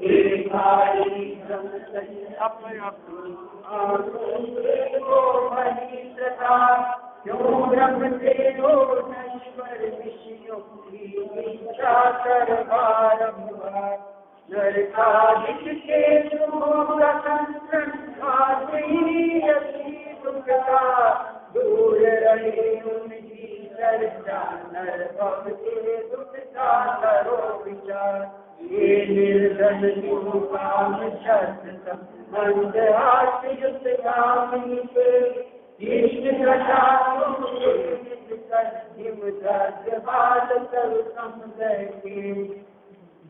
क्यों रखते हो नश्वर विषयों की इच्छा कर बारंबार। नरकादिक के शुभों का संस्कार दुखता दूर रहे उनकी चर्चा। नर के दुख का करो विचार। ये निर्धन क्यों काम शस्त्र मंद हाथ युद्ध कामी पे इष्ट कथा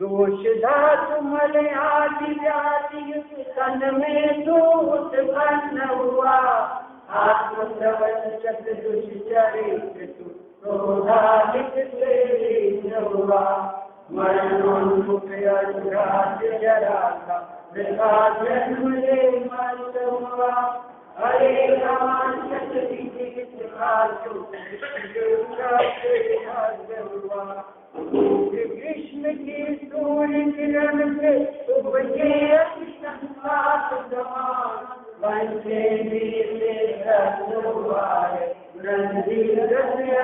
दोष धातु मल आदि जाति तन में दूत बन हुआ। आत्म प्रवंचक दुष्चरित्र क्रोधाधिक से हुआ। मरणोन्मुख अनुराग जरा का मृगा जन्म ले मत हुआ। हरे राम कृष्ण की सूर्य किरण से उपजे संसार समान। बंदे नीले हुआ है नंदी हरे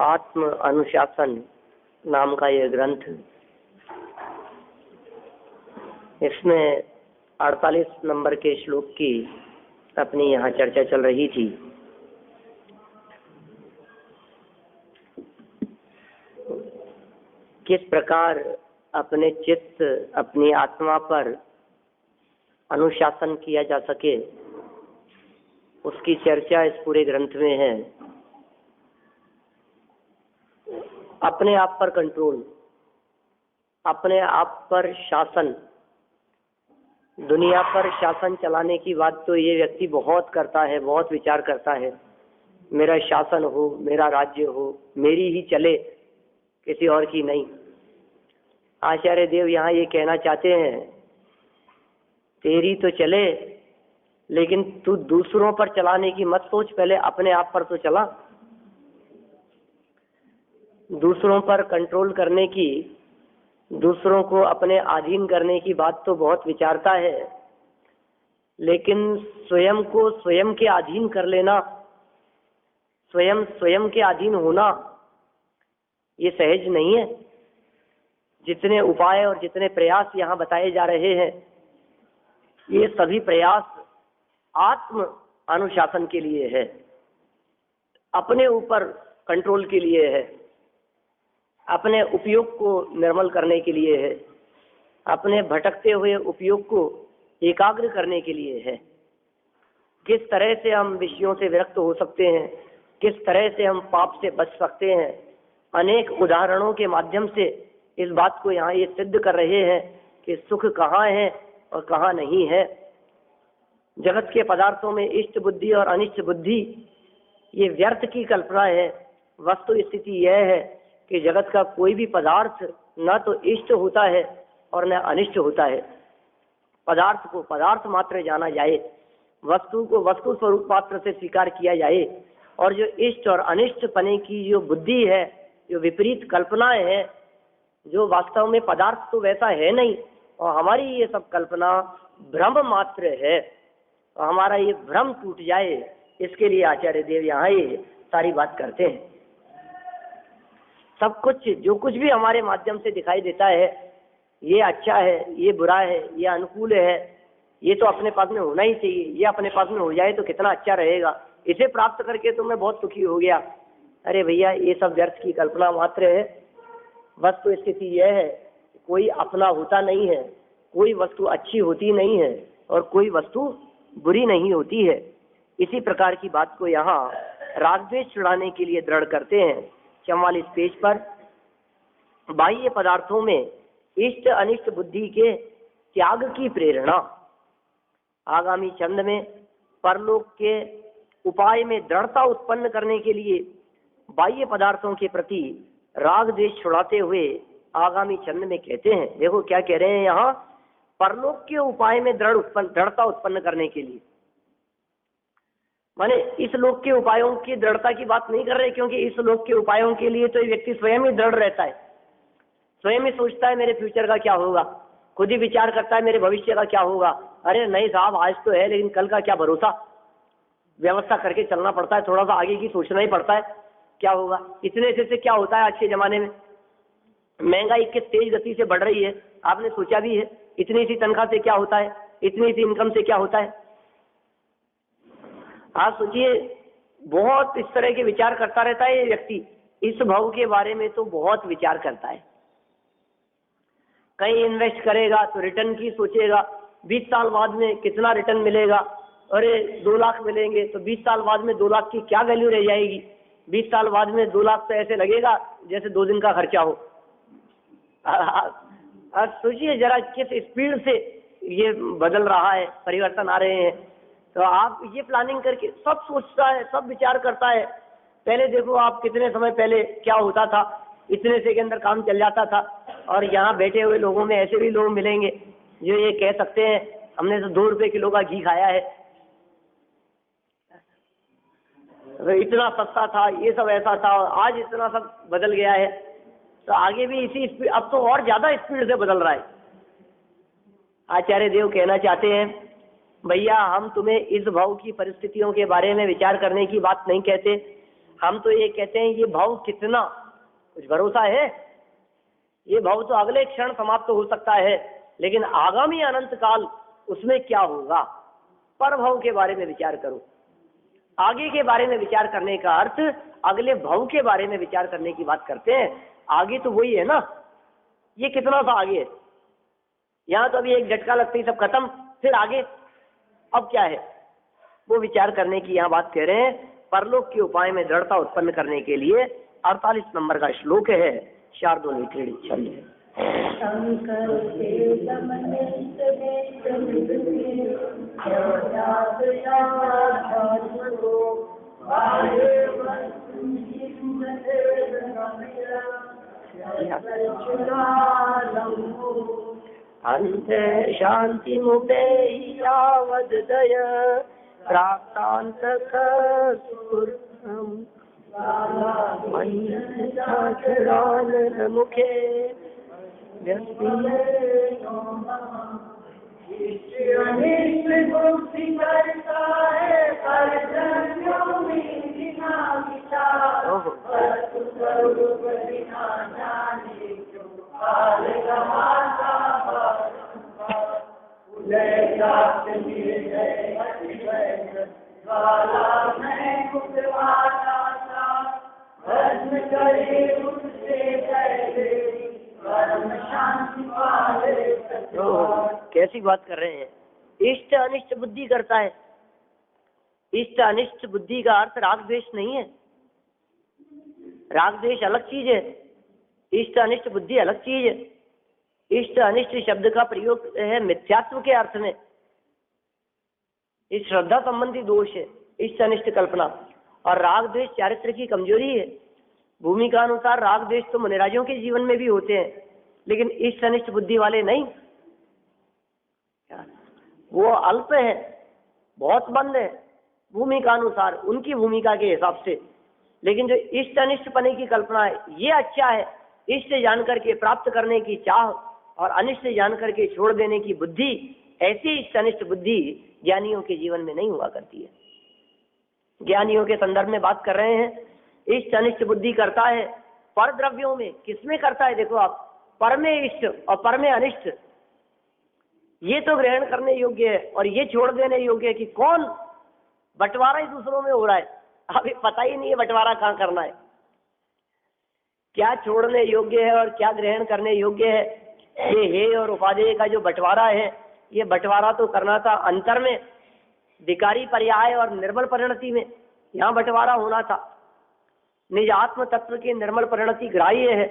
आत्म अनुशासन नाम का यह ग्रंथ, इसमें 48 नंबर के श्लोक की अपनी यहाँ चर्चा चल रही थी। किस प्रकार अपने चित्त अपनी आत्मा पर अनुशासन किया जा सके, उसकी चर्चा इस पूरे ग्रंथ में है। अपने आप पर कंट्रोल, अपने आप पर शासन, दुनिया पर शासन चलाने की बात तो ये व्यक्ति बहुत करता है, बहुत विचार करता है। मेरा शासन हो, मेरा राज्य हो, मेरी ही चले, किसी और की नहीं। आचार्य देव यहाँ ये कहना चाहते हैं, तेरी तो चले, लेकिन तू दूसरों पर चलाने की मत सोच, पहले अपने आप पर तो चला। दूसरों पर कंट्रोल करने की, दूसरों को अपने अधीन करने की बात तो बहुत विचारता है, लेकिन स्वयं को स्वयं के अधीन कर लेना, स्वयं के अधीन होना, ये सहज नहीं है। जितने उपाय और जितने प्रयास यहाँ बताए जा रहे हैं, ये सभी प्रयास आत्म अनुशासन के लिए है, अपने ऊपर कंट्रोल के लिए है, अपने उपयोग को निर्मल करने के लिए है, अपने भटकते हुए उपयोग को एकाग्र करने के लिए है। किस तरह से हम विषयों से विरक्त हो सकते हैं, किस तरह से हम पाप से बच सकते हैं, अनेक उदाहरणों के माध्यम से इस बात को यहाँ ये सिद्ध कर रहे हैं कि सुख कहाँ है और कहाँ नहीं है। जगत के पदार्थों में इष्ट बुद्धि और अनिष्ट बुद्धि ये व्यर्थ की कल्पना है। वस्तु स्थिति यह है कि जगत का कोई भी पदार्थ न तो इष्ट होता है और न अनिष्ट होता है। पदार्थ को पदार्थ मात्र जाना जाए, वस्तु को वस्तु स्वरूप मात्र से स्वीकार किया जाए, और जो इष्ट और अनिष्ट पने की जो बुद्धि है, जो विपरीत कल्पनाएं हैं, जो वास्तव में पदार्थ तो वैसा है नहीं, और हमारी ये सब कल्पना भ्रम मात्र है, और हमारा ये भ्रम टूट जाए, इसके लिए आचार्य देव यहाँ ये सारी बात करते हैं। सब कुछ जो कुछ भी हमारे माध्यम से दिखाई देता है, ये अच्छा है, ये बुरा है, ये अनुकूल है, ये तो अपने पास में होना ही चाहिए। ये अपने पास में हो जाए तो कितना अच्छा रहेगा, इसे प्राप्त करके तो मैं बहुत सुखी हो गया। अरे भैया, ये सब व्यर्थ की कल्पना मात्र है। वस्तु स्थिति यह है, कोई अपना होता नहीं है, कोई वस्तु अच्छी होती नहीं है और कोई वस्तु बुरी नहीं होती है। इसी प्रकार की बात को यहाँ रागद्वेष छुड़ाने के लिए दृढ़ करते हैं। 44 पेज पर बाह्य पदार्थों में इष्ट अनिष्ट बुद्धि के त्याग की प्रेरणा। आगामी छंद में परलोक के उपाय में दृढ़ता उत्पन्न करने के लिए बाह्य पदार्थों के प्रति राग द्वेष छुड़ाते हुए आगामी चरण में कहते हैं। देखो क्या कह रहे हैं यहाँ, परलोक के उपाय में दृढ़ता उत्पन्न करने के लिए, माने इस लोक के उपायों की दृढ़ता की बात नहीं कर रहे, क्योंकि इस लोक के उपायों के लिए तो व्यक्ति स्वयं ही दृढ़ रहता है, स्वयं ही सोचता है मेरे फ्यूचर का क्या होगा, खुद ही विचार करता है मेरे भविष्य का क्या होगा। अरे नहीं साहब, आज तो है लेकिन कल का क्या भरोसा, व्यवस्था करके चलना पड़ता है, थोड़ा सा आगे की सोचना ही पड़ता है क्या होगा। इतने से क्या होता है आज के जमाने में, महंगाई किस तेज गति से बढ़ रही है, आपने सोचा भी है इतनी सी तनख्वाह से क्या होता है, इतनी सी इनकम से क्या होता है। आप सोचिए, बहुत इस तरह के विचार करता रहता है ये व्यक्ति, इस भाव के बारे में तो बहुत विचार करता है। कहीं इन्वेस्ट करेगा तो रिटर्न की सोचेगा, 20 साल बाद में कितना रिटर्न मिलेगा, अरे 2 लाख मिलेंगे तो 20 साल बाद में 2 लाख की क्या वैल्यू रह जाएगी, 20 साल बाद में 2 लाख तो ऐसे लगेगा जैसे 2 दिन का खर्चा हो। सोचिए जरा किस स्पीड से ये बदल रहा है, परिवर्तन आ रहे हैं। तो आप ये प्लानिंग करके सब सोचता है, सब विचार करता है। पहले देखो आप कितने समय पहले क्या होता था, इतने से के अंदर काम चल जाता था, और यहाँ बैठे हुए लोगों में ऐसे भी लोग मिलेंगे जो ये कह सकते हैं हमने तो 2 रुपए किलो का घी खाया है, तो इतना सस्ता था, ये सब ऐसा था, आज इतना सब बदल गया है। तो आगे भी इसी स्पीड, अब तो और ज्यादा स्पीड से बदल रहा है। आचार्य देव कहना चाहते हैं, भैया हम तुम्हें इस भाव की परिस्थितियों के बारे में विचार करने की बात नहीं कहते, हम तो ये कहते हैं ये भाव कितना कुछ भरोसा है, ये भाव तो अगले क्षण समाप्त हो सकता है, लेकिन आगामी अनंत काल उसमें क्या होगा, पर भाव के बारे में विचार करो। आगे के बारे में विचार करने का अर्थ अगले भाव के बारे में विचार करने की बात करते हैं। आगे तो वही है ना, ये कितना सा आगे है, यहाँ तो अभी एक झटका लगते ही सब खत्म, फिर आगे अब क्या है, वो विचार करने की यहाँ बात कह रहे हैं। परलोक के उपाय में दृढ़ता उत्पन्न करने के लिए 48 नंबर का श्लोक है, शार्दूल क्रीड़ी चलिए। अंते शांति मुपेहि यावद् दय प्राप्तांतक मुखे कैसी बात कर रहे हैं। इष्ट अनिष्ट बुद्धि करता है। इष्ट अनिष्ट बुद्धि का अर्थ राग द्वेष नहीं है, राग द्वेष अलग चीज है, इष्ट अनिष्ट बुद्धि अलग चीज है। इष्ट अनिष्ट शब्द का प्रयोग है मिथ्यात्व के अर्थ में, इस श्रद्धा संबंधी दोष है इष्ट अनिष्ट कल्पना, और राग द्वेष चारित्र की कमजोरी है। भूमि का अनुसार राग द्वेष तो मुनिराजों के जीवन में भी होते हैं, लेकिन इष्ट अनिष्ट बुद्धि वाले नहीं, वो अल्प है, बहुत बंद है भूमि का अनुसार, उनकी भूमिका के हिसाब से। लेकिन जो इष्ट अनिष्ट पने की कल्पना है ये अच्छा है, इष्ट जान करके प्राप्त करने की चाह और अनिष्ट जान करके छोड़ देने की बुद्धि, ऐसी इष्ट अनिष्ट बुद्धि ज्ञानियों के जीवन में नहीं हुआ करती है। ज्ञानियों के संदर्भ में बात कर रहे हैं। इष्ट अनिष्ट बुद्धि करता है पर द्रव्यों में, किसमें करता है देखो आप, पर में इष्ट और पर में अनिष्ट, ये तो ग्रहण करने योग्य है और ये छोड़ देने योग्य है कि कौन, बंटवारा ही दूसरों में हो रहा है, अभी पता ही नहीं है बंटवारा कहाँ करना है, क्या छोड़ने योग्य है और क्या ग्रहण करने योग्य है। ये हे और उपादेय का जो बंटवारा है, ये बंटवारा तो करना था अंतर में, विकारी पर्याय और निर्मल परिणति में, यहाँ बंटवारा होना था। निज आत्म तत्व की निर्मल परिणति ग्राह्य है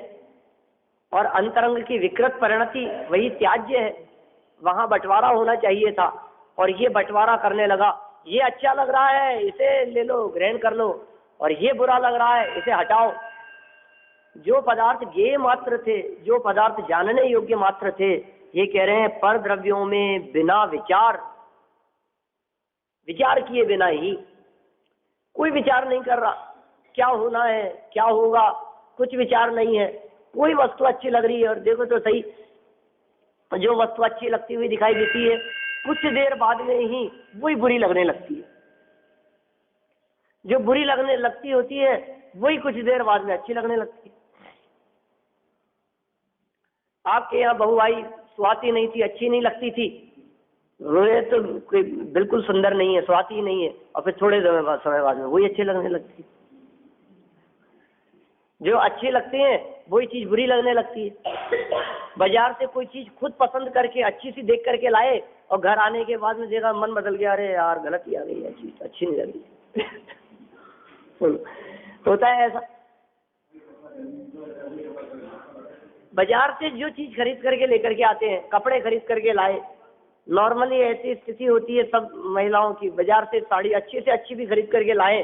और अंतरंग की विकृत परिणति वही त्याज्य है, वहां बंटवारा होना चाहिए था। और ये बंटवारा करने लगा ये अच्छा लग रहा है इसे ले लो, ग्रहण कर लो, और ये बुरा लग रहा है इसे हटाओ। जो पदार्थ ज्ञेय मात्र थे, जो पदार्थ जानने योग्य मात्र थे, ये कह रहे हैं पर द्रव्यों में बिना विचार, विचार किए बिना ही, कोई विचार नहीं कर रहा क्या होना है क्या होगा, कुछ विचार नहीं है। कोई वस्तु अच्छी लग रही है, और देखो तो सही, जो वस्तु अच्छी लगती हुई दिखाई देती है कुछ देर बाद में ही वही बुरी लगने लगती है, जो बुरी लगने लगती होती है वही कुछ देर बाद में अच्छी लगने लगती है। आपके यहाँ बहू आई, स्वाती नहीं थी, अच्छी नहीं लगती थी, रोए तो कोई बिल्कुल सुंदर नहीं है, स्वाती ही नहीं है, और फिर थोड़े समय बाद में वही अच्छी लगने लगती है। जो अच्छी लगती है वही चीज बुरी लगने लगती है। बाजार से कोई चीज खुद पसंद करके अच्छी सी देख करके लाए, और घर आने के बाद में देखा मन बदल गया, अरे यार गलत ही आ गई है चीज, अच्छी नहीं लग रही। होता है ऐसा। बाजार से जो चीज खरीद करके लेकर के आते हैं, कपड़े खरीद करके लाए, नॉर्मली ऐसी स्थिति होती है सब महिलाओं की, बाजार से साड़ी अच्छी से अच्छी भी खरीद करके लाए,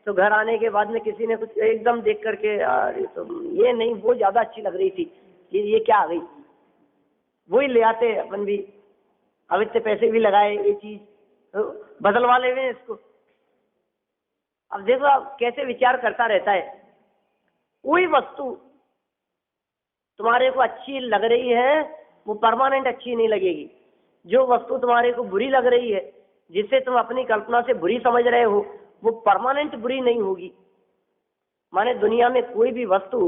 तो घर आने के बाद में किसी ने कुछ एकदम देख करके यार तो ये नहीं, वो ज्यादा अच्छी लग रही थी, ये क्या आ गई, वही ले आते अपन भी, अब इतने पैसे भी लगाए, ये चीज तो बदलवा ले हुए इसको। अब देखो आप कैसे विचार करता रहता है। कोई वस्तु तुम्हारे को अच्छी लग रही है वो परमानेंट अच्छी नहीं लगेगी। जो वस्तु तुम्हारे को बुरी लग रही है, जिसे तुम अपनी कल्पना से बुरी समझ रहे हो, वो परमानेंट बुरी नहीं होगी। माने दुनिया में कोई भी वस्तु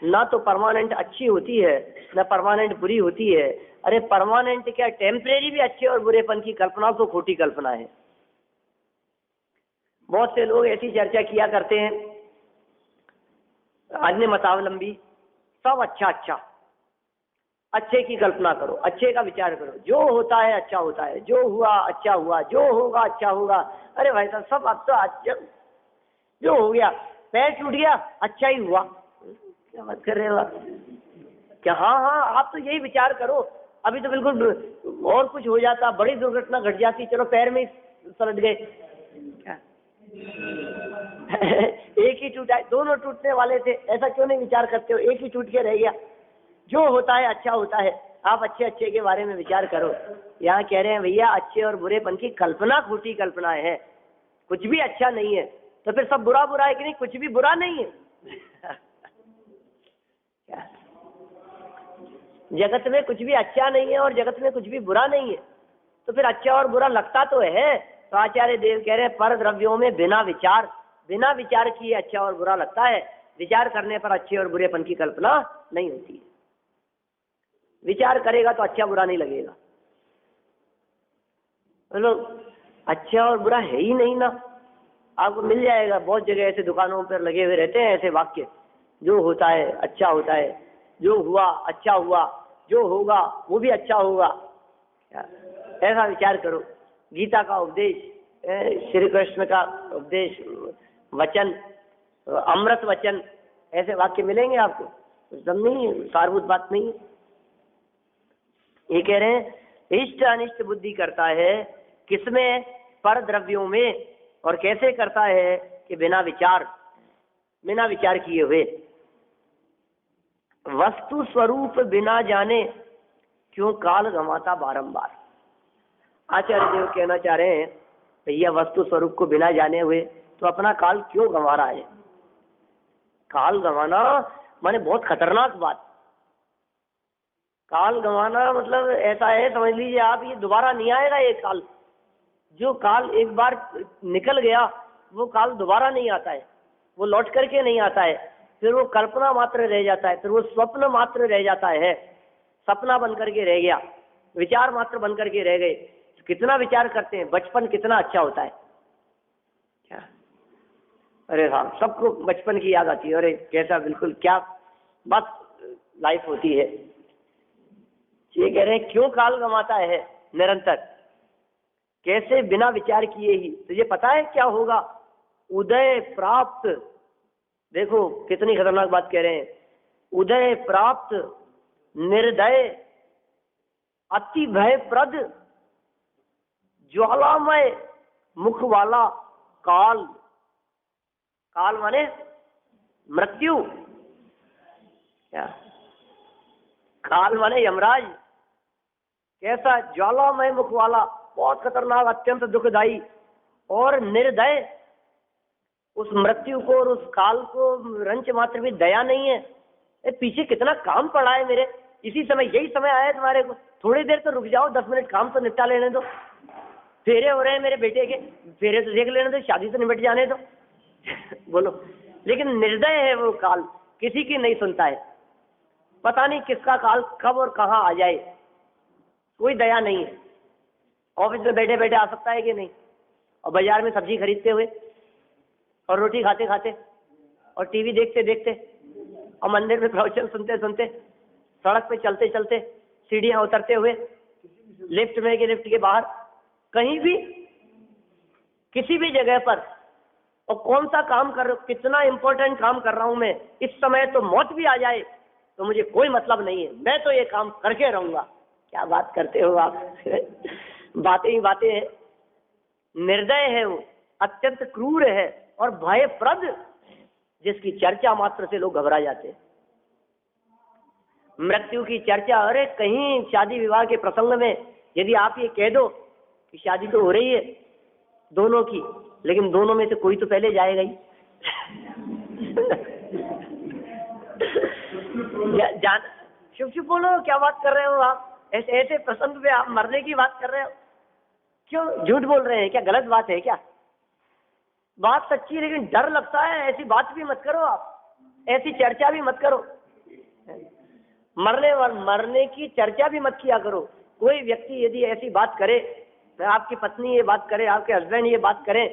ना तो परमानेंट अच्छी होती है ना परमानेंट बुरी होती है। अरे परमानेंट क्या, टेम्परेरी भी अच्छे और बुरेपन की कल्पना तो खोटी कल्पना है। बहुत से लोग ऐसी चर्चा किया करते हैं, अन्य मतावलंबी, सब अच्छा अच्छा, अच्छे की कल्पना करो, अच्छे का विचार करो, जो होता है अच्छा होता है, जो हुआ अच्छा हुआ, जो होगा अच्छा होगा। अरे भाई साहब सब अब तो अच्छा, जो हो गया, पैर टूट गया अच्छा ही हुआ, क्या बात कर रहे हो आप? क्या हाँ हाँ, आप तो यही विचार करो, अभी तो बिल्कुल और कुछ हो जाता, बड़ी दुर्घटना घट जाती, चलो पैर में सलट गए, क्या एक ही टूटा, दोनों टूटने वाले थे, ऐसा क्यों नहीं विचार करते हो? एक ही टूट के रह गया। जो होता है अच्छा होता है, आप अच्छे अच्छे के बारे में विचार करो। यहाँ कह रहे हैं भैया अच्छे और बुरेपन की कल्पना खोटी कल्पना है, कुछ भी अच्छा नहीं है, तो फिर सब बुरा बुरा है कि नहीं? कुछ भी बुरा नहीं है। जगत में कुछ भी अच्छा नहीं है और जगत में कुछ भी बुरा नहीं है, तो फिर अच्छा और बुरा लगता तो है। तो आचार्य देव कह रहे हैं पर द्रव्यों में बिना विचार किए अच्छा और बुरा लगता है, विचार करने पर अच्छे और बुरेपन की कल्पना नहीं होती है। विचार करेगा तो अच्छा बुरा नहीं लगेगा। बोलो अच्छा और बुरा है ही नहीं ना, आपको मिल जाएगा बहुत जगह, ऐसे दुकानों पर लगे हुए रहते हैं ऐसे वाक्य, जो होता है अच्छा होता है, जो हुआ अच्छा हुआ, जो होगा वो भी अच्छा होगा। ऐसा विचार करो। गीता का उपदेश, श्री कृष्ण का उपदेश, वचन, अमृत वचन, ऐसे वाक्य मिलेंगे आपको, एकदम नहीं, सारभूत बात नहीं। ये कह रहे हैं इष्ट अनिष्ट बुद्धि करता है किसमें? पर द्रव्यों में। और कैसे करता है कि बिना विचार किए हुए। वस्तु स्वरूप बिना जाने क्यों काल गंवाता बारंबार। आचार्य देव कहना चाह रहे हैं भैया वस्तु स्वरूप को बिना जाने हुए तो अपना काल क्यों गंवा रहा है? काल गंवाना माने बहुत खतरनाक बात। काल गंवाना मतलब ऐसा है, समझ लीजिए आप, ये दोबारा नहीं आएगा। ये काल, जो काल एक बार निकल गया वो काल दोबारा नहीं आता है, वो लौट करके नहीं आता है, फिर वो कल्पना मात्र रह जाता है, फिर वो स्वप्न मात्र रह जाता है, सपना बन करके रह गया, विचार मात्र बन करके रह गए। कितना विचार करते हैं, बचपन कितना अच्छा होता है क्या? अरे हाँ, सबको बचपन की याद आती है, अरे कैसा, बिल्कुल क्या बात लाइफ होती है। ये कह रहे हैं क्यों काल गंवाता है निरंतर, कैसे? बिना विचार किए ही। तुझे पता है क्या होगा? उदय प्राप्त, देखो कितनी खतरनाक बात कह रहे हैं। उदय प्राप्त निर्दय अति भयप्रद ज्वालामय मुख वाला काल, काल माने मृत्यु, क्या काल माने यमराज, कैसा ज्वालामय मुख वाला, बहुत खतरनाक, अत्यंत दुखदाई और निर्दय। उस मृत्यु को और उस काल को रंच मात्र भी दया नहीं है। पीछे कितना काम पड़ा है मेरे, इसी समय, यही समय आया है तुम्हारे को, थोड़ी देर तो रुक जाओ, 10 मिनट काम तो निपटा लेने दो। फेरे हो रहे हैं मेरे बेटे के, फेरे तो देख लेने दो, शादी तो निपट जाने दो। बोलो, लेकिन निर्दय है वो काल, किसी की नहीं सुनता है। पता नहीं किसका काल कब और कहाँ आ जाए, कोई दया नहीं है। ऑफिस में बैठे बैठे आ सकता है कि नहीं, और बाजार में सब्जी खरीदते हुए, और रोटी खाते खाते, और टीवी देखते देखते, और मंदिर में प्रवचन सुनते सुनते, सड़क पे चलते चलते, सीढ़ियां उतरते हुए, लिफ्ट में कि लिफ्ट के बाहर, कहीं भी, किसी भी जगह पर। और कौन सा काम कर रहा हूँ, कितना इंपॉर्टेंट काम कर रहा हूं मैं, इस समय तो मौत भी आ जाए तो मुझे कोई मतलब नहीं है, मैं तो ये काम करके रहूंगा। क्या बात करते हो आप। बातें ही बातें हैं। निर्दय है वो, अत्यंत क्रूर है और भयप्रद, जिसकी चर्चा मात्र से लोग घबरा जाते हैं। मृत्यु की चर्चा, अरे कहीं शादी विवाह के प्रसंग में यदि आप ये कह दो कि शादी तो हो रही है दोनों की, लेकिन दोनों में से कोई तो पहले जाएगा ही। जान, चुप चुप बोलो, क्या बात कर रहे हो आप, ऐसे ऐसे प्रसंग में आप मरने की बात कर रहे हो, क्यों झूठ बोल रहे हैं, क्या गलत बात है क्या? बात सच्ची, लेकिन डर लगता है, ऐसी बात भी मत करो आप, ऐसी चर्चा भी मत करो, मरने की चर्चा भी मत किया करो। कोई व्यक्ति यदि ऐसी बात करे, आपकी पत्नी ये बात करे, आपके हस्बैंड ये बात करे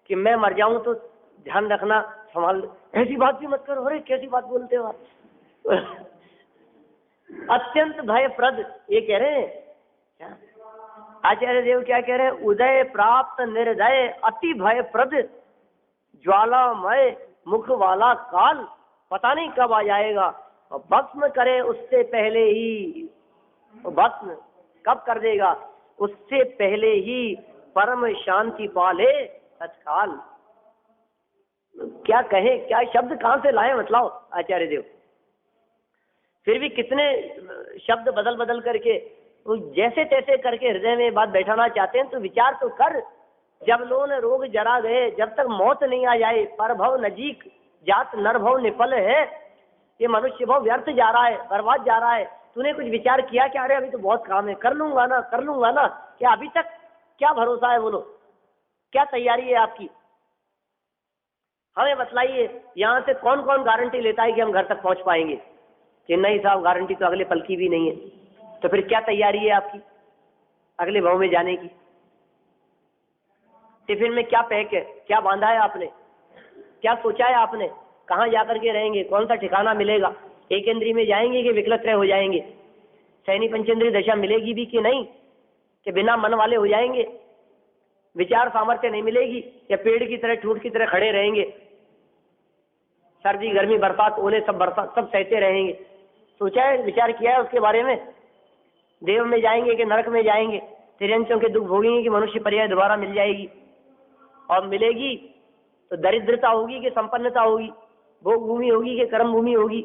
कि मैं मर जाऊं तो ध्यान रखना, संभाल, ऐसी बात भी मत करो। अरे कैसी बात बोलते हो आप। अत्यंत भयप्रद, ये कह रहे हैं आचार्य देव, क्या कह रहे हैं, उदय प्राप्त निर्दय अति भयप्रद ज्वालामय मुख वाला काल, पता नहीं कब आ जाएगा और भस्म करे उससे पहले ही। भस्म कब कर देगा, उससे पहले ही परम शांति पाले तत्काल। क्या कहे, क्या शब्द कहां से लाए, मतलाओ आचार्य देव। फिर भी कितने शब्द बदल बदल करके, तो जैसे तैसे करके हृदय में बात बैठाना चाहते हैं, तो विचार तो कर। जब लोन रोग जरा गए, जब तक मौत नहीं आ जाए, परभव नजीक जात नरभव निफल है, ये मनुष्य भाव व्यर्थ जा रहा है, बर्बाद जा रहा है। तूने कुछ विचार किया क्या? अरे अभी तो बहुत काम है, कर लूंगा ना, कर लूंगा ना। क्या अभी तक क्या भरोसा है, बोलो, क्या तैयारी है आपकी? हमें बतलाइए, यहाँ से कौन कौन गारंटी लेता है कि हम घर तक पहुंच पाएंगे? कि नहीं साहब, गारंटी तो अगले पल की भी नहीं है। तो फिर क्या तैयारी है आपकी अगले भाव में जाने की? टिफिन में क्या पैक है, क्या बांधा है आपने, क्या सोचा है आपने, कहाँ जाकर के रहेंगे, कौन सा ठिकाना मिलेगा? एक इंद्री में जाएंगे कि विकलत्रय हो जाएंगे? सैनी पंचेंद्रीय दशा मिलेगी भी कि नहीं, कि बिना मन वाले हो जाएंगे? विचार सामर्थ्य नहीं मिलेगी, या पेड़ की तरह ठूठ की तरह खड़े रहेंगे? सर्दी गर्मी बरसात ओले सब सहते रहेंगे? सोचा है, विचार किया है उसके बारे में? देव में जाएंगे कि नरक में जाएंगे? तिरंचों के दुख भोगेंगे कि मनुष्य पर्याय दोबारा मिल जाएगी? और मिलेगी तो दरिद्रता होगी कि संपन्नता होगी, भोग भूमि होगी कि कर्म भूमि होगी?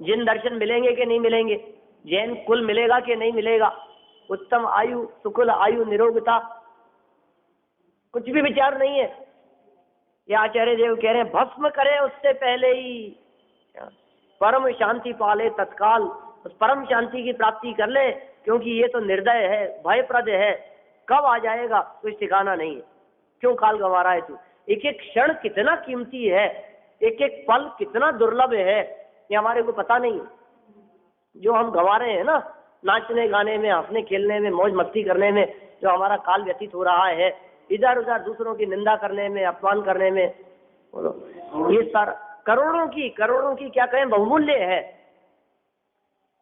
जिन दर्शन मिलेंगे कि नहीं मिलेंगे? जैन कुल मिलेगा कि नहीं मिलेगा? उत्तम आयु, सुकुल आयु, निरोगता, कुछ भी विचार नहीं है। ये आचार्य देव कह रहे हैं, भस्म करे उससे पहले ही परम शांति पाले तत्काल, उस परम शांति की प्राप्ति कर ले, क्योंकि ये तो निर्दय है, भयप्रद है, कब आ जाएगा कुछ ठिकाना नहीं है। क्यों काल गंवा रहा है तू? एक एक क्षण कितना कीमती है, एक एक पल कितना दुर्लभ है, ये हमारे को पता नहीं। जो हम गंवा रहे हैं ना, नाचने गाने में, हंसने खेलने में, मौज मस्ती करने में, जो हमारा काल व्यतीत हो रहा है, इधर उधर दूसरों की निंदा करने में, अपमान करने में, ये सारा करोड़ों की क्या कहें, बहुमूल्य है।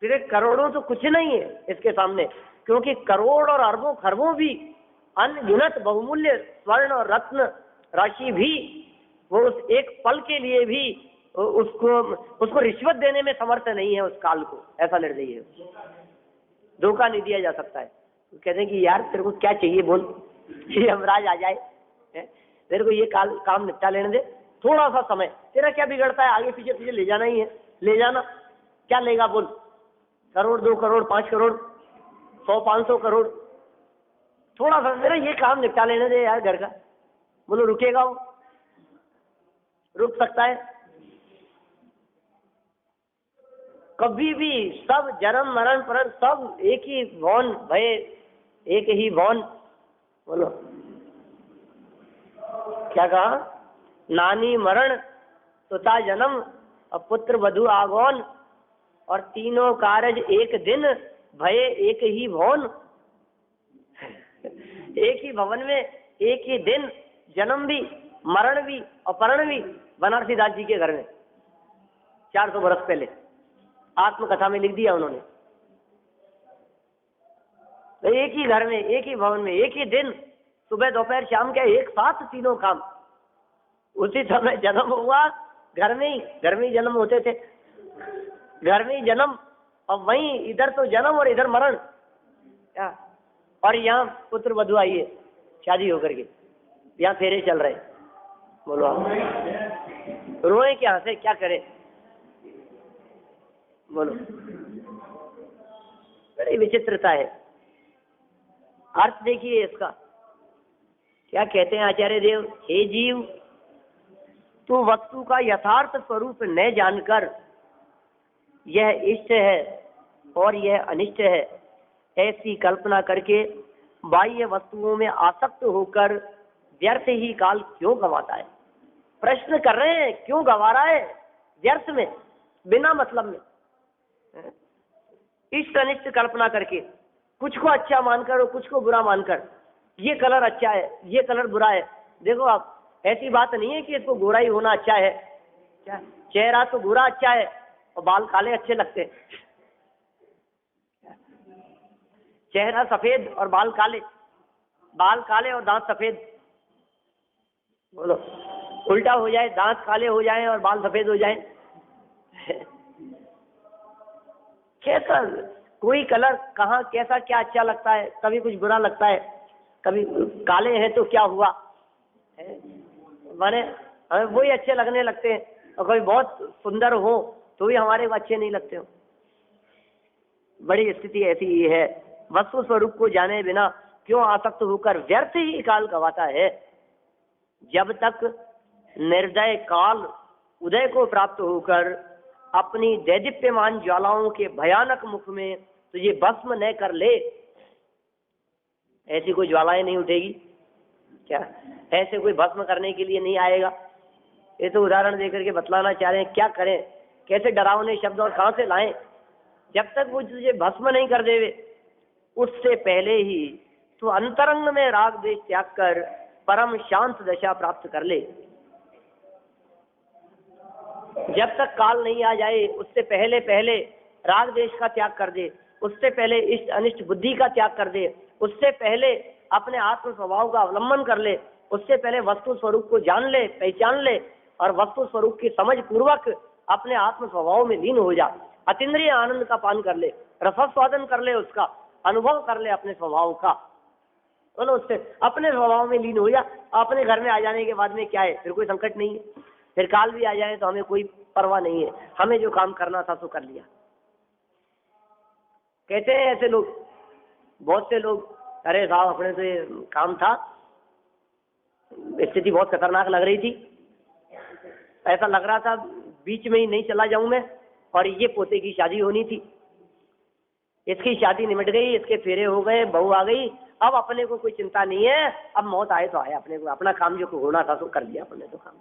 फिर करोड़ों तो कुछ नहीं है इसके सामने, क्योंकि करोड़ और अरबों खरबों भी, अनगिनत बहुमूल्य स्वर्ण और रत्न राशि भी, वो उस एक पल के लिए भी उसको रिश्वत देने में समर्थ नहीं है उस काल को। ऐसा निर्दयी है, धोखा नहीं दिया जा सकता है। कहते हैं कि यार तेरे को क्या चाहिए बोल, ये यमराज आ जाए, तेरे को ये काम निपटा लेने दे, थोड़ा सा समय, तेरा क्या बिगड़ता है, आगे पीछे तुझे ले जाना ही है, ले जाना, क्या लेगा बोल, करोड़ 2 करोड़ 5 करोड़ 100-500 करोड़, थोड़ा सा मेरा ये काम निपटा लेने दे यार घर का। बोलो रुकेगा वो? रुक सकता है? कभी भी सब जन्म मरण परण सब एक ही भवन भय, एक ही भवन। बोलो क्या कहा? नानी मरण सुता जन्म और पुत्र वधु आगमन, और तीनों कारज एक दिन भय एक ही भवन। एक ही भवन में एक ही दिन जन्म भी, मरण भी और परण भी। बनारसी दास जी के घर में 400 वर्ष पहले आत्मकथा में लिख दिया उन्होंने। तो एक ही घर में एक ही भवन में एक ही दिन, सुबह दोपहर शाम के एक साथ तीनों काम। उसी समय जन्म हुआ, घर में ही जन्म होते थे, घर में ही जन्म, और वहीं इधर तो जन्म और इधर मरण। और यहाँ पुत्र वधु आई है शादी होकर के, यहाँ फेरे चल रहे। बोलो आप रोए क्या से, क्या करे? बोलो, बड़ी विचित्रता है। अर्थ देखिए इसका, क्या कहते हैं आचार्य देव? हे जीव, तू वस्तु का यथार्थ स्वरूप न जानकर यह इष्ट है और यह अनिष्ट है ऐसी कल्पना करके बाह्य वस्तुओं में आसक्त होकर व्यर्थ ही काल क्यों गंवाता है? प्रश्न कर रहे हैं, क्यों गंवा रहा है व्यर्थ में, बिना मतलब में, इष्ट अनिष्ट कल्पना करके, कुछ को अच्छा मानकर और कुछ को बुरा मानकर। ये कलर अच्छा है, ये कलर बुरा है। देखो आप, ऐसी बात नहीं है कि इसको गोरा ही होना अच्छा है। क्या चेहरा तो गोरा अच्छा है और बाल काले अच्छे लगते हैं, चेहरा सफेद और बाल काले और दांत सफेद। बोलो उल्टा हो जाए, दांत काले हो जाएं और बाल सफेद हो जाएं। कैसा कोई कलर कहाँ कैसा क्या अच्छा लगता है, कभी कुछ बुरा लगता है, कभी काले हैं तो क्या हुआ, माने हमें वही अच्छे लगने लगते हैं, और कभी बहुत सुंदर हो तो भी हमारे को अच्छे नहीं लगते हो। बड़ी स्थिति ऐसी ही है। वस्तु स्वरूप को जाने बिना क्यों आसक्त होकर व्यर्थ ही काल गवाता है। जब तक निर्दय काल उदय को प्राप्त होकर अपनी दैदीप्यमान ज्वालाओं के भयानक मुख में तुझे भस्म न कर ले, ऐसी कोई ज्वालाएं नहीं उठेगी क्या? ऐसे कोई भस्म करने के लिए नहीं आएगा। ये तो उदाहरण देकर के बतलाना चाह रहे हैं, क्या करें, कैसे डरावने शब्द और कहां से लाएं। जब तक वो तुझे भस्म नहीं कर देवे, उससे पहले ही तू अंतरंग में राग द्वेष त्याग कर परम शांत दशा प्राप्त कर ले। जब तक काल नहीं आ जाए उससे पहले पहले राग द्वेष का त्याग कर दे, उससे पहले इष्ट अनिष्ट बुद्धि का त्याग कर दे, उससे पहले अपने आत्म स्वभाव का अवलंबन कर ले, उससे पहले वस्तु स्वरूप को जान ले, पहचान ले, और वस्तु स्वरूप की समझ पूर्वक अपने आत्म स्वभाव में लीन हो जा। अतीन्द्रिय आनंद का पान कर ले, रसास्वादन कर ले, उसका अनुभव कर ले अपने स्वभाव का। बोलो उससे अपने स्वभाव में लीन हो जा। अपने घर में आ जाने के बाद में क्या है, फिर कोई संकट नहीं है। फिर काल भी आ जाए तो हमें कोई परवाह नहीं है, हमें जो काम करना था तो कर लिया। कहते हैं ऐसे लोग, बहुत से लोग, अरे साहब अपने से काम था, स्थिति बहुत खतरनाक लग रही थी, ऐसा लग रहा था बीच में ही नहीं चला जाऊं मैं, और ये पोते की शादी होनी थी, इसकी शादी निमट गई, इसके फेरे हो गए, बहू आ गई, अब अपने को कोई चिंता नहीं है, अब मौत आए तो आए, अपने को अपना काम जो होना था तो कर लिया अपने तो काम।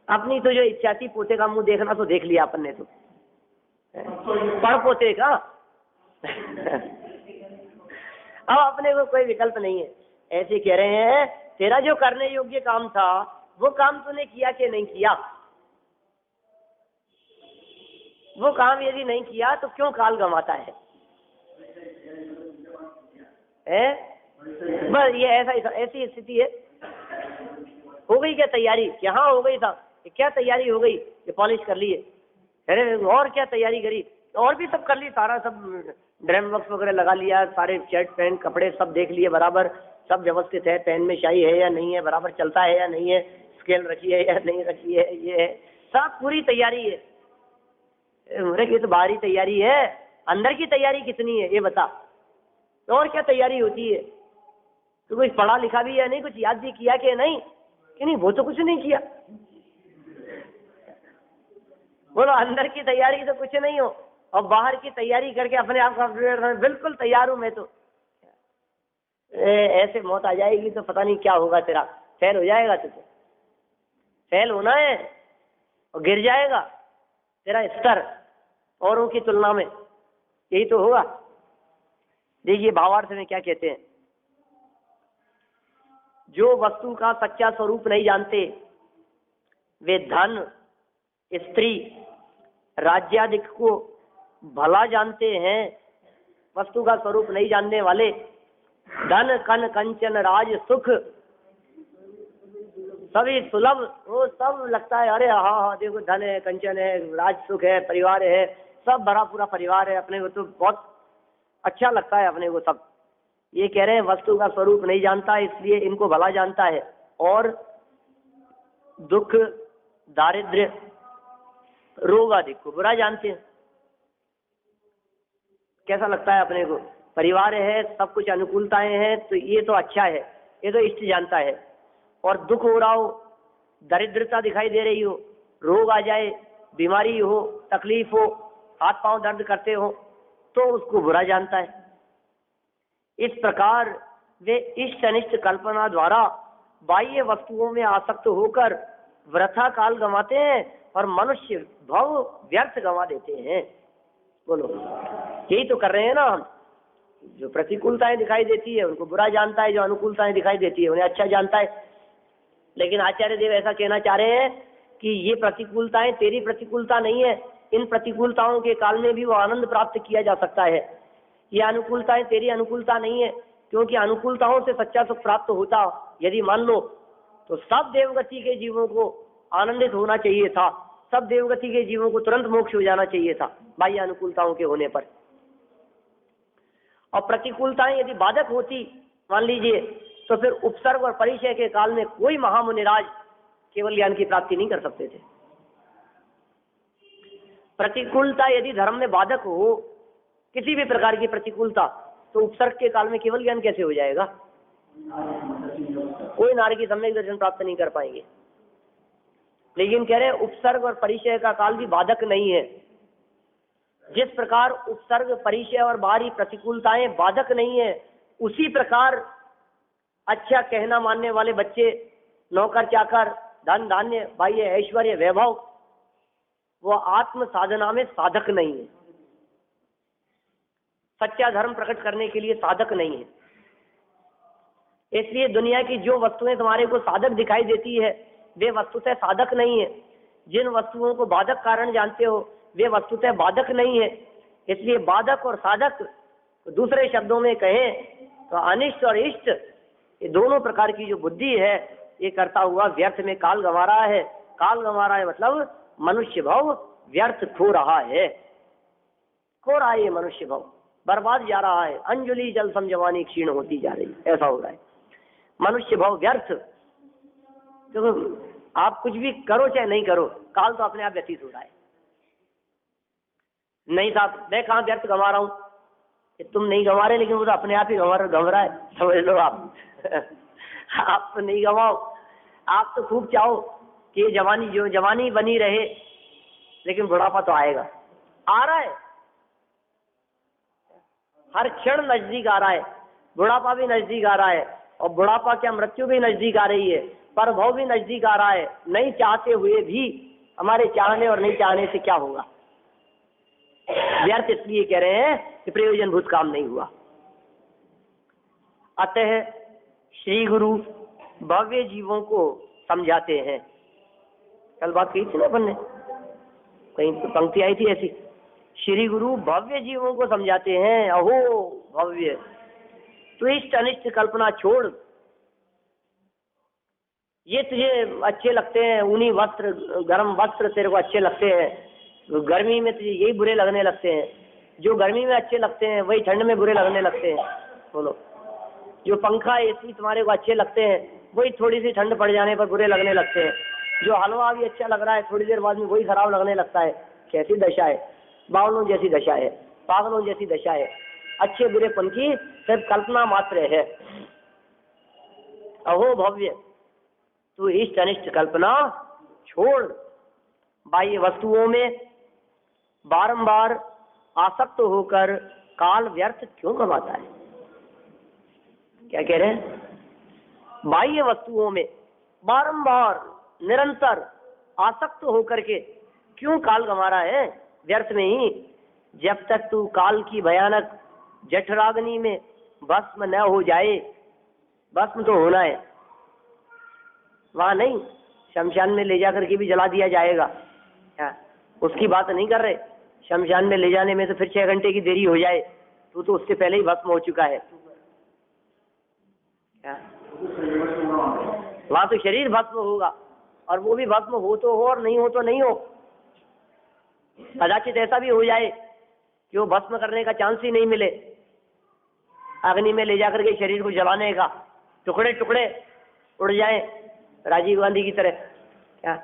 अपनी तो जो इच्छा थी पोते का मुंह देखना तो देख लिया अपन ने, तो पर पोते का अब अपने को कोई विकल्प नहीं है। ऐसे कह रहे हैं तेरा जो करने योग्य काम था वो काम तूने किया कि नहीं किया? वो काम यदि नहीं किया तो क्यों काल गंवाता है? बस ये ऐसी स्थिति है। हो गई क्या तैयारी? क्या हाँ हो गई था। क्या तैयारी हो गई? ये पॉलिश कर लिए, अरे और क्या तैयारी करी? और भी सब कर ली, सारा सब ड्रम बॉक्स वगैरह लगा लिया, सारे शर्ट पैंट कपड़े सब देख लिए बराबर, सब व्यवस्थित है, पेन में शाही है या नहीं है, बराबर चलता है या नहीं है, स्केल रखी है या नहीं रखी है, ये है, सब पूरी तैयारी है। ये तो बाहरी तैयारी है, अंदर की तैयारी कितनी है ये बता। तो और क्या तैयारी होती है? तो कुछ पढ़ा लिखा भी है नहीं, कुछ याद भी किया कि नहीं? कि नहीं, वो तो कुछ नहीं किया। बोलो अंदर की तैयारी तो कुछ नहीं हो और बाहर की तैयारी करके अपने आप को बिल्कुल तैयार हूं मैं तो। ऐसे मौत आ जाएगी तो पता नहीं क्या होगा तेरा, फेल हो जाएगा तुझे, फेल होना है और गिर जाएगा तेरा स्तर औरों की तुलना में, यही तो होगा। देखिए भावार्थ में क्या कहते हैं, जो वस्तु का सच्चा स्वरूप नहीं जानते वे धन, स्त्री, राज्याधिक को भला जानते हैं। वस्तु का स्वरूप नहीं जानने वाले धन, कन, कंचन, राज, सुख सभी सुलभ, वो सब लगता है अरे हाँ हाँ देखो धन है, कंचन है, राज सुख है, परिवार है, सब भरा पूरा परिवार है, अपने को तो बहुत अच्छा लगता है अपने को सब। ये कह रहे हैं वस्तु का स्वरूप नहीं जानता इसलिए इनको भला जानता है, और दुख, दारिद्र्य, रोग आदि को बुरा जानते हैं। कैसा लगता है अपने को, परिवार है, सब कुछ अनुकूलताएं हैं, तो ये तो अच्छा है, ये तो इष्ट जानता है। और दुख हो रहा हो, दरिद्रता दिखाई दे रही हो, रोग आ जाए, बीमारी हो, तकलीफ हो, हाथ पांव दर्द करते हो, तो उसको बुरा जानता है। इस प्रकार वे इष्ट अनिष्ट कल्पना द्वारा बाह्य वस्तुओं में आसक्त होकर वृथा काल गंवाते हैं और मनुष्य भव व्यर्थ गंवा देते हैं। बोलो यही तो कर रहे हैं ना हम। जो प्रतिकूलताएं दिखाई देती है उनको बुरा जानता है, जो अनुकूलताएं दिखाई देती है उन्हें अच्छा जानता है। लेकिन आचार्य देव ऐसा कहना चाह रहे हैं कि ये प्रतिकूलताएं तेरी प्रतिकूलता नहीं है, इन प्रतिकूलताओं के काल में भी वो आनंद प्राप्त किया जा सकता है। ये अनुकूलताएं तेरी अनुकूलता नहीं है, क्योंकि अनुकूलताओं से सच्चा सुख प्राप्त होता यदि मान लो तो सब देवगति के जीवों को आनंदित होना चाहिए था, सब देवगति के जीवों को तुरंत मोक्ष हो जाना चाहिए था बाह्य अनुकूलताओं के होने पर। और प्रतिकूलताएं यदि बाधक होती मान लीजिए, तो फिर उपसर्ग और परिचय के काल में कोई महामुनिराज केवल ज्ञान की प्राप्ति नहीं कर सकते थे। प्रतिकूलता यदि धर्म में बाधक हो, किसी भी प्रकार की प्रतिकूलता, तो उपसर्ग के काल में केवल ज्ञान कैसे हो जाएगा? कोई नारद की सम्यक दर्शन प्राप्त नहीं कर पाएंगे। लेकिन कह रहे हैं उपसर्ग और परिचय का काल भी बाधक नहीं है। जिस प्रकार उपसर्ग, परिचय और बाहरी प्रतिकूलताएं बाधक नहीं है, उसी प्रकार अच्छा कहना मानने वाले बच्चे, नौकर चाकर, धन धान्य, बाह्य ऐश्वर्य, वैभव, वो आत्म साधना में साधक नहीं है, सच्चा धर्म प्रकट करने के लिए साधक नहीं है। इसलिए दुनिया की जो वस्तुएं तुम्हारे को साधक दिखाई देती है वे वस्तुतः साधक नहीं है। जिन वस्तुओं को बाधक कारण जानते हो वे वस्तुतः बाधक नहीं है। इसलिए बाधक और साधक, दूसरे शब्दों में कहें तो अनिष्ट और इष्ट, ये दोनों प्रकार की जो बुद्धि है ये करता हुआ व्यर्थ में काल गंवा रहा है। काल गंवा रहा है मतलब मनुष्य भाव व्यर्थ खो रहा है, खो रहा है ये मनुष्य भाव, बर्बाद जा रहा है। अंजलि जल सम जवानी क्षीण होती जा रही, ऐसा हो रहा है मनुष्य भाव व्यर्थ। तो आप कुछ भी करो चाहे नहीं करो, काल तो अपने आप व्यतीत हो रहा है। नहीं साहब मैं कहाँ व्यर्थ गंवा रहा हूँ, तुम नहीं गंवा रहे, लेकिन वो तो अपने आप ही गंवा रहा है, समझ लो आप। आप तो नहीं गंवाओ, आप तो खूब चाहो कि ये जवानी जो जवानी बनी रहे, लेकिन बुढ़ापा तो आएगा, आ रहा है, हर क्षण नजदीक आ रहा है, बुढ़ापा भी नजदीक आ रहा है, और बुढ़ापा क्या मृत्यु भी नजदीक आ रही है, परभव भी नजदीक आ रहा है। नहीं चाहते हुए भी हमारे चाहने और नहीं चाहने से क्या होगा? व्यर्थ इसलिए कह रहे हैं कि प्रयोजनभूत काम नहीं हुआ। अतः श्री गुरु भव्य जीवों को समझाते हैं। कल बात कही थी ना अपन ने, कहीं पंक्ति आई थी ऐसी, श्री गुरु भव्य जीवों को समझाते हैं। अहो भव्य, तो इष्ट अनिष्ट कल्पना छोड़, ये तुझे अच्छे लगते हैं, ऊनी वस्त्र, गर्म वस्त्र तेरे को अच्छे लगते हैं, गर्मी में तुझे यही बुरे लगने लगते हैं, जो गर्मी में अच्छे लगते हैं वही ठंड में बुरे लगने लगते हैं। बोलो, जो पंखा एसी तुम्हारे को अच्छे लगते हैं वही थोड़ी सी ठंड पड़ जाने पर बुरे लगने लगते हैं। जो हलवा भी अच्छा लग रहा है थोड़ी देर बाद में वही खराब लगने लगता है। कैसी दशा है, बावलों जैसी दशा है, पागलों जैसी दशा है। अच्छे बुरेपन की सिर्फ कल्पना मात्र है। अहो भव्य, तू इष्ट अनिष्ट कल्पना छोड़, बाह्य वस्तुओं में बारंबार आसक्त होकर काल व्यर्थ क्यों गंवाता है? क्या कह रहे हैं? बाह्य वस्तुओं में बारंबार निरंतर आसक्त होकर के क्यों काल गंवा रहा है व्यर्थ में ही? जब तक तू काल की भयानक जठराग्नि में भस्म न हो जाए। भस्म तो होना है, वहां नहीं, शमशान में ले जाकर के भी जला दिया जाएगा। क्या उसकी बात नहीं कर रहे? शमशान में ले जाने में तो फिर 6 घंटे की देरी हो जाए, तू तो उससे पहले ही भस्म हो चुका है। क्या वहां तो शरीर भस्म होगा, और वो भी भस्म हो तो हो और नहीं हो तो नहीं हो। कदाचित ऐसा भी हो जाए कि वो भस्म करने का चांस ही नहीं मिले, अग्नि में ले जाकर के शरीर को जलाने का, टुकड़े टुकड़े उड़ जाए राजीव गांधी की तरह। क्या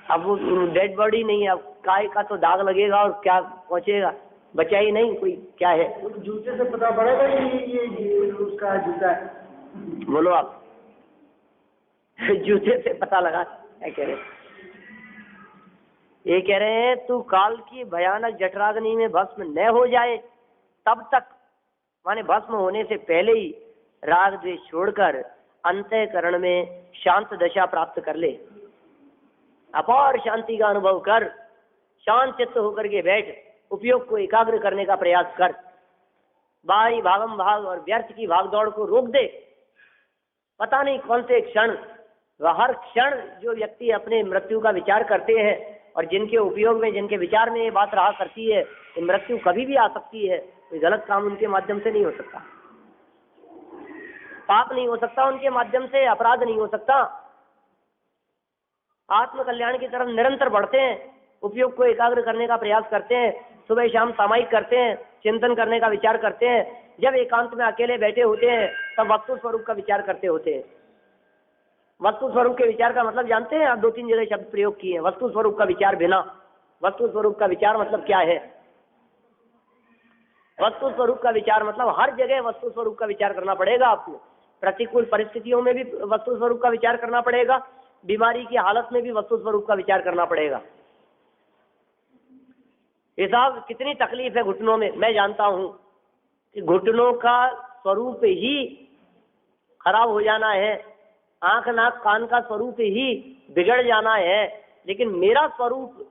अब वो डेड बॉडी नहीं है, अब काय का तो दाग लगेगा और क्या पहुंचेगा, बचा ही नहीं कोई। क्या है? जूते से पता पड़ेगा ये उसका जूता है। बोलो आप। जूते से पता लगा? क्या कह रहे? ये कह रहे हैं तू काल की भयानक जठराग्नि में भस्म न हो जाए तब तक, माने भस्म होने से पहले ही राग द्वेष छोड़कर अंतःकरण में शांत दशा प्राप्त कर ले। अपार शांति का अनुभव कर, शांत चित्त होकर के बैठ, उपयोग को एकाग्र करने का प्रयास कर। बाहरी भागम भाग और व्यर्थ की भागदौड़ को रोक दे। पता नहीं कौन से क्षण, हर क्षण जो व्यक्ति अपने मृत्यु का विचार करते हैं और जिनके उपयोग में, जिनके विचार में ये बात रहा करती है कि मृत्यु कभी भी आ सकती है, कोई गलत काम उनके माध्यम से नहीं हो सकता, पाप नहीं हो सकता उनके माध्यम से, अपराध नहीं हो सकता। आत्म कल्याण की तरफ निरंतर बढ़ते हैं, उपयोग को एकाग्र करने का प्रयास करते हैं, सुबह शाम सामायिक करते हैं, चिंतन करने का विचार करते हैं। जब एकांत में अकेले बैठे होते हैं तब वस्तु स्वरूप का विचार करते होते हैं। वस्तु स्वरूप के विचार का मतलब जानते हैं आप? 2-3 जगह शब्द प्रयोग किए हैं। वस्तु स्वरूप का विचार बिना, वस्तु स्वरूप का विचार मतलब क्या है? वस्तु स्वरूप का विचार मतलब हर जगह वस्तु स्वरूप का विचार करना पड़ेगा आपको। प्रतिकूल परिस्थितियों में भी वस्तु स्वरूप का विचार करना पड़ेगा, बीमारी की हालत में भी वस्तु स्वरूप का विचार करना पड़ेगा। हिसाब कितनी तकलीफ है घुटनों में, मैं जानता हूं कि घुटनों का स्वरूप ही खराब हो जाना है, आंख नाक कान का स्वरूप ही बिगड़ जाना है, लेकिन मेरा स्वरूप,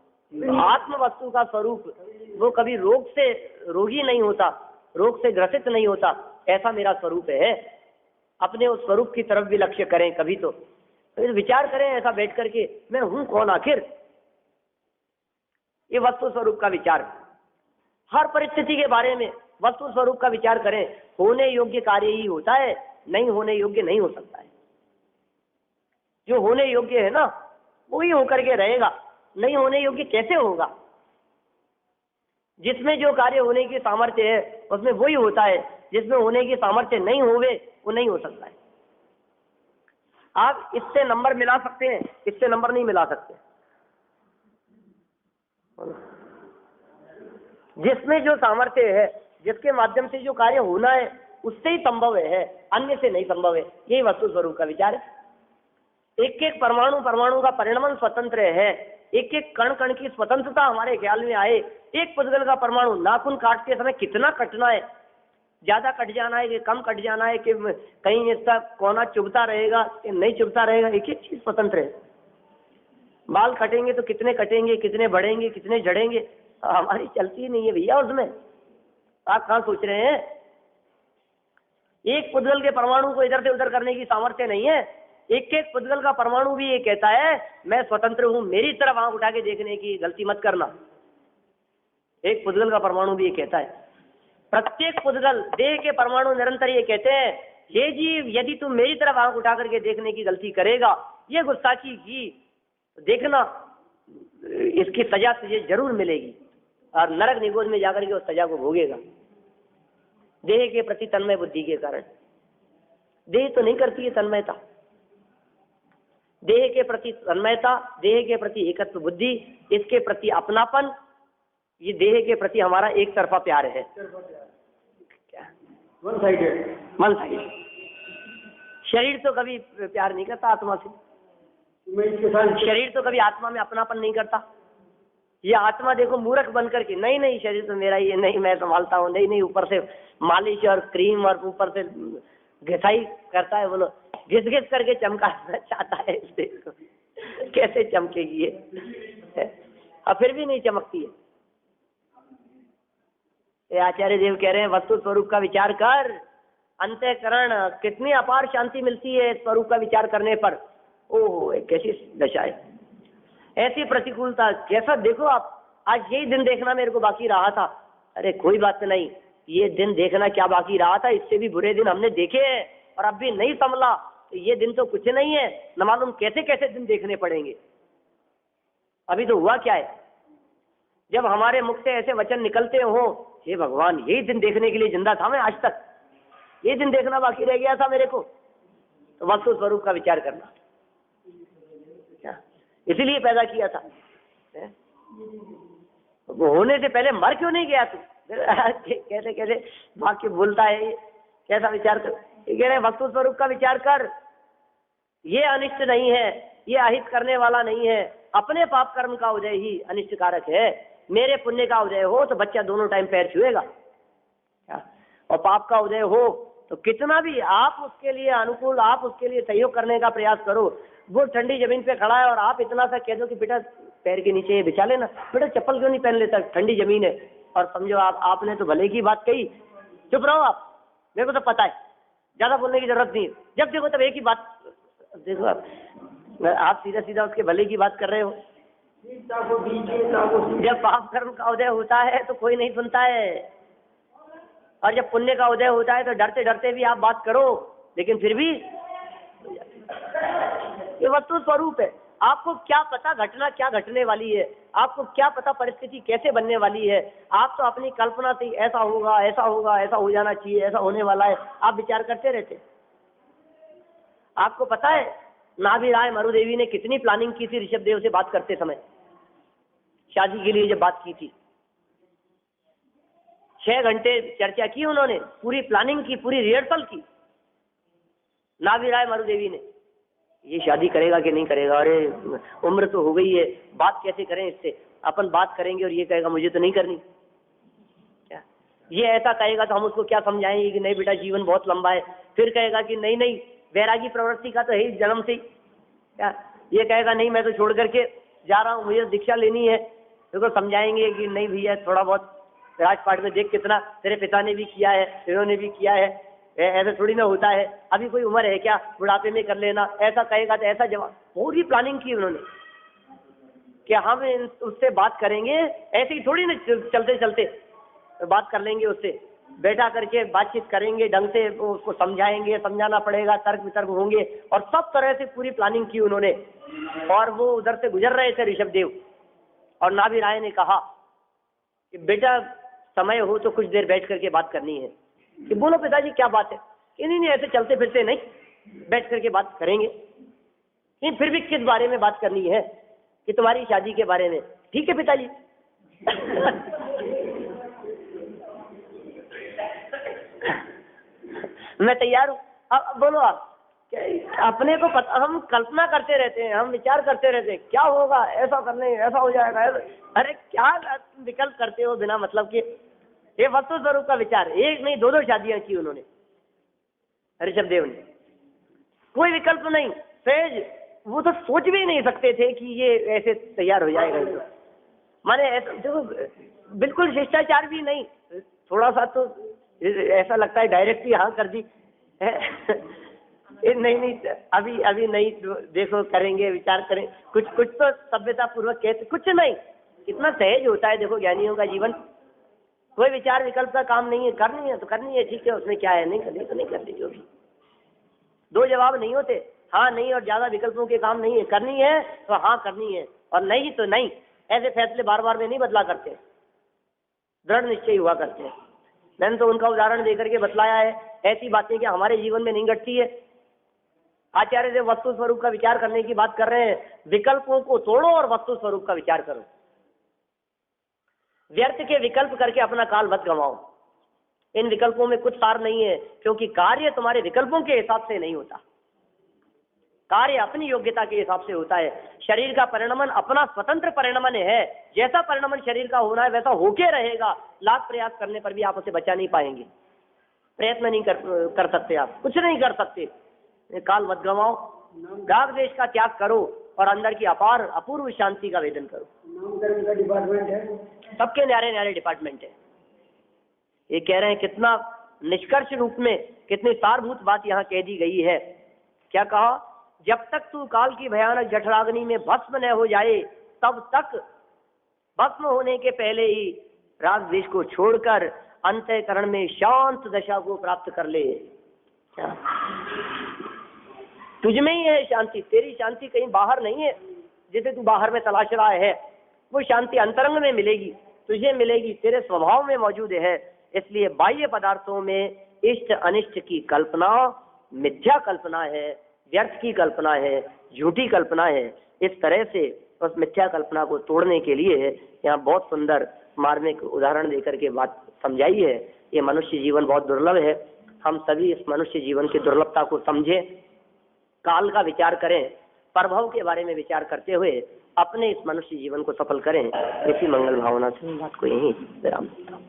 आत्म वस्तु का स्वरूप, वो कभी रोग से रोगी नहीं होता, रोग से ग्रसित नहीं होता, ऐसा मेरा स्वरूप है। अपने उस स्वरूप की तरफ भी लक्ष्य करें, कभी तो विचार करें ऐसा बैठ करके, मैं हूं कौन आखिर। ये वस्तु स्वरूप का विचार, हर परिस्थिति के बारे में वस्तु स्वरूप का विचार करें। होने योग्य कार्य ही होता है, नहीं होने योग्य नहीं हो सकता है। जो होने योग्य है ना वही होकर के रहेगा, नहीं होने योग्य कैसे होगा? जिसमें जो कार्य होने की सामर्थ्य है उसमें वही होता है, जिसमें होने की सामर्थ्य नहीं होवे वो नहीं हो सकता है। आप इससे नंबर मिला सकते हैं, इससे नंबर नहीं मिला सकते। जिसमें जो सामर्थ्य है, जिसके माध्यम से जो कार्य होना है उससे ही संभव है, अन्य से नहीं संभव है। यही वस्तु स्वरूप का विचार है। एक एक परमाणु परमाणु का परिणमन स्वतंत्र है, एक एक कण कण की स्वतंत्रता हमारे ख्याल में आए। एक पुद्गल का परमाणु नाखून काटते समय कितना कटना है, ज्यादा कट जाना है कि कम कट जाना है, कि कहीं इसका कोना चुभता रहेगा कि नहीं चुभता रहेगा, एक एक चीज स्वतंत्र है। बाल कटेंगे तो कितने कटेंगे, कितने बढ़ेंगे, कितने झड़ेंगे, हमारी चलती ही नहीं है भैया उसमें। आप कहाँ सोच रहे हैं? एक पुद्गल के परमाणु को इधर से उधर करने की सामर्थ्य नहीं है। एक एक पुद्गल का परमाणु भी ये कहता है मैं स्वतंत्र हूं, मेरी तरफ आंख उठा के देखने की गलती मत करना। एक पुद्गल का परमाणु भी ये कहता है। प्रत्येक पुद्गल देह के परमाणु निरंतर ये कहते हैं हे जीव, यदि तुम मेरी तरफ आंख उठा करके देखने की गलती करेगा, ये गुस्ताखी की, तो देखना इसकी सजा तुझे जरूर मिलेगी। और नरक निगोद में जाकर के उस सजा को भोगेगा। देह के प्रति तन्मय बुद्धि के कारण। देह तो नहीं करती है तन्मयता, देह के प्रति तन्मयता, देह के प्रति एकत्व बुद्धि, इसके प्रति अपनापन, ये देह के प्रति हमारा एक तरफा प्यार है। क्या? One sided. मन साइड। शरीर तो कभी प्यार नहीं करता आत्मा से, मैं इसके साथ शरीर तो कभी आत्मा में अपनापन नहीं करता। ये आत्मा देखो मूर्ख बन करके, नहीं नहीं शरीर तो मेरा ही है, नहीं मैं संभालता हूँ, नहीं नहीं ऊपर से मालिश और क्रीम और ऊपर से घिसाई करता है, बोलो घिस घिस करके चमकाना चाहता है इस देह को, कैसे चमकेगी ये? और फिर भी नहीं चमकती है। ये आचार्य देव कह रहे हैं वस्तु स्वरूप का विचार कर, अंतःकरण कितनी अपार शांति मिलती है स्वरूप का विचार करने पर। ओह कैसी दशा है, ऐसी प्रतिकूलता, कैसा देखो आप। आज यही दिन देखना मेरे को बाकी रहा था। अरे कोई बात नहीं, ये दिन देखना क्या बाकी रहा था, इससे भी बुरे दिन हमने देखे हैं और अब भी नहीं संभला, तो ये दिन तो कुछ नहीं है, न मालूम कैसे कैसे दिन देखने पड़ेंगे। अभी तो हुआ क्या है, जब हमारे मुख से ऐसे वचन निकलते हो, हे भगवान यही दिन देखने के लिए जिंदा था मैं आज तक, ये दिन देखना बाकी रह गया था मेरे को। तो वस्तु स्वरूप का विचार करना, इसीलिए पैदा किया था। वो होने से पहले मर क्यों नहीं गया तू? कैसे कैसे वाक्य बोलता है ये, कैसा विचार कर? कह रहे वस्तु स्वरूप का विचार कर, ये अनिष्ट नहीं है, ये अहित करने वाला नहीं है। अपने पाप कर्म का उदय ही अनिष्ट कारक है, मेरे पुण्य का उदय हो तो बच्चा दोनों टाइम पैर छुएगा, और पाप का उदय हो तो कितना भी आप उसके लिए अनुकूल, आप उसके लिए सहयोग करने का प्रयास करो। वो ठंडी जमीन पे खड़ा है और आप इतना सा कह दो कि बेटा पैर के नीचे बिछा लेना, बेटा चप्पल क्यों नहीं पहन लेता, ठंडी जमीन है, और समझो आपने तो भले की बात कही, चुप रहो आप, मेरे को तो पता है, ज्यादा बोलने की जरूरत नहीं है, जब देखो तब एक ही बात। देखो आप सीधा सीधा उसके भले की बात कर रहे हो। जब पाप कर्म का उदय होता है तो कोई नहीं सुनता है, और जब पुण्य का उदय होता है तो डरते डरते भी आप बात करो, लेकिन फिर भी ये वस्तु स्वरूप है। आपको क्या पता घटना क्या घटने वाली है, आपको क्या पता परिस्थिति कैसे बनने वाली है। आप तो अपनी कल्पना से ऐसा होगा, ऐसा होगा, ऐसा हो जाना चाहिए, ऐसा होने वाला है, आप विचार करते रहते। आपको पता है नाभि राय मरुदेवी ने कितनी प्लानिंग की थी ऋषभ देव से बात करते समय, शादी के लिए जब बात की थी, 6 घंटे चर्चा की उन्होंने, पूरी प्लानिंग की, पूरी रिहर्सल की नाभि राय मरुदेवी ने। ये शादी करेगा कि नहीं करेगा, अरे उम्र तो हो गई है, बात कैसे करें इससे, अपन बात करेंगे और ये कहेगा मुझे तो नहीं करनी, क्या ये ऐसा कहेगा तो हम उसको क्या समझाएंगे कि नहीं बेटा जीवन बहुत लंबा है, फिर कहेगा कि नहीं नहीं वैरागी प्रवृत्ति का तो है ही जन्म से ही, क्या ये कहेगा नहीं मैं तो छोड़ करके जा रहा हूँ, मुझे दीक्षा लेनी है, तो समझाएंगे कि नहीं भैया थोड़ा बहुत राजपाट में देख कितना तेरे पिता ने भी किया है, इन्होंने भी किया है, ऐसा थोड़ी ना होता है, अभी कोई उम्र है क्या, बुढ़ापे में कर लेना, ऐसा कहेगा तो ऐसा जवाब। पूरी प्लानिंग की उन्होंने कि हम उससे बात करेंगे, ऐसे ही थोड़ी ना चलते चलते बात कर लेंगे उससे, बैठा करके बातचीत करेंगे, ढंग से उसको समझाएंगे, समझाना पड़ेगा, तर्क वितर्क होंगे, और सब तरह से पूरी प्लानिंग की उन्होंने। और वो उधर से गुजर रहे थे ऋषभ देव, और नाभि राय ने कहा कि बेटा समय हो तो कुछ देर बैठ करके बात करनी है। कि बोलो पिताजी क्या बात है? कि नहीं नहीं ऐसे चलते फिरते नहीं, बैठ करके बात करेंगे। नहीं फिर भी किस बारे में बात करनी है? कि तुम्हारी शादी के बारे में। ठीक है पिताजी। मैं तैयार हूँ, अब बोलो आप। अपने को पता, हम कल्पना करते रहते हैं, हम विचार करते रहते हैं क्या होगा, ऐसा करने ऐसा हो जाएगा, अरे क्या विकल्प करते हो बिना मतलब के। ये वस्तु स्वरूप का विचार, एक नहीं 2-2 शादियां की उन्होंने ऋषभ देव ने, कोई विकल्प नहीं, सहज। वो तो सोच भी नहीं सकते थे कि ये ऐसे तैयार हो जाएगा। तो माने देखो बिल्कुल शिष्टाचार भी नहीं, थोड़ा सा तो ऐसा लगता है डायरेक्ट ही हाँ कर दी। नहीं अभी नहीं, देखो करेंगे, विचार करें, कुछ तो सभ्यता पूर्वक कहते, कुछ नहीं, कितना सहज होता है देखो ज्ञानियों का जीवन। कोई विचार विकल्प का काम नहीं है, करनी है तो करनी है, ठीक है, उसमें क्या है, नहीं करनी तो नहीं करनी। जो भी 2 जवाब नहीं होते, हाँ नहीं, और ज्यादा विकल्पों के काम नहीं है, करनी है तो हाँ करनी है, और नहीं तो नहीं। ऐसे फैसले बार बार में नहीं बदला करते। दृढ़ निश्चय हुआ करते हैं। मैंने तो उनका उदाहरण देकर के बतलाया है। ऐसी बातें क्या हमारे जीवन में नहीं घटती है? आचार्य देव वस्तु स्वरूप का विचार करने की बात कर रहे हैं। विकल्पों को तोड़ो और वस्तु स्वरूप का विचार करो। व्यर्थ के विकल्प करके अपना काल मत गंवाओ। इन विकल्पों में कुछ सार नहीं है, क्योंकि कार्य तुम्हारे विकल्पों के हिसाब से नहीं होता। कार्य अपनी योग्यता के हिसाब से होता है। शरीर का परिणमन अपना स्वतंत्र परिणमन है। जैसा परिणमन शरीर का होना है वैसा होके रहेगा। लाख प्रयास करने पर भी आप उसे बचा नहीं पाएंगे। प्रयत्न नहीं कर सकते, आप कुछ नहीं कर सकते। काल मत गंवाओ, राग द्वेष का त्याग करो और अंदर की अपार अपूर्व शांति का वेदन करो। नामकरण का डिपार्टमेंट है, सबके न्यारे न्यारे डिपार्टमेंट है। ये कह रहे हैं कितना निष्कर्ष रूप में, कितनी सारभूत बात यहाँ कह दी गई है। क्या कहा? जब तक तू काल की भयानक जठराग्नि में भस्म न हो जाए तब तक भस्म होने के पहले ही राग द्वेष को छोड़कर अंतःकरण में शांत दशा को प्राप्त कर ले। तुझमें ही है शांति। तेरी शांति कहीं बाहर नहीं है जिसे तू बाहर में तलाश रहा है। वो शांति अंतरंग में मिलेगी, तुझे मिलेगी, तेरे स्वभाव में मौजूद है। इसलिए बाह्य पदार्थों में इष्ट अनिष्ट की कल्पना मिथ्या कल्पना है, व्यर्थ की कल्पना है, झूठी कल्पना है। इस तरह से उस मिथ्या कल्पना को तोड़ने के लिए यहाँ बहुत सुंदर मार्मिक उदाहरण देकर के बात समझाई है। ये मनुष्य जीवन बहुत दुर्लभ है। हम सभी इस मनुष्य जीवन की दुर्लभता को समझें, काल का विचार करें, प्रभव के बारे में विचार करते हुए अपने इस मनुष्य जीवन को सफल करें। इसी मंगल भावना से बात को यही विराम देता हूँ।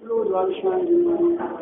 Lord,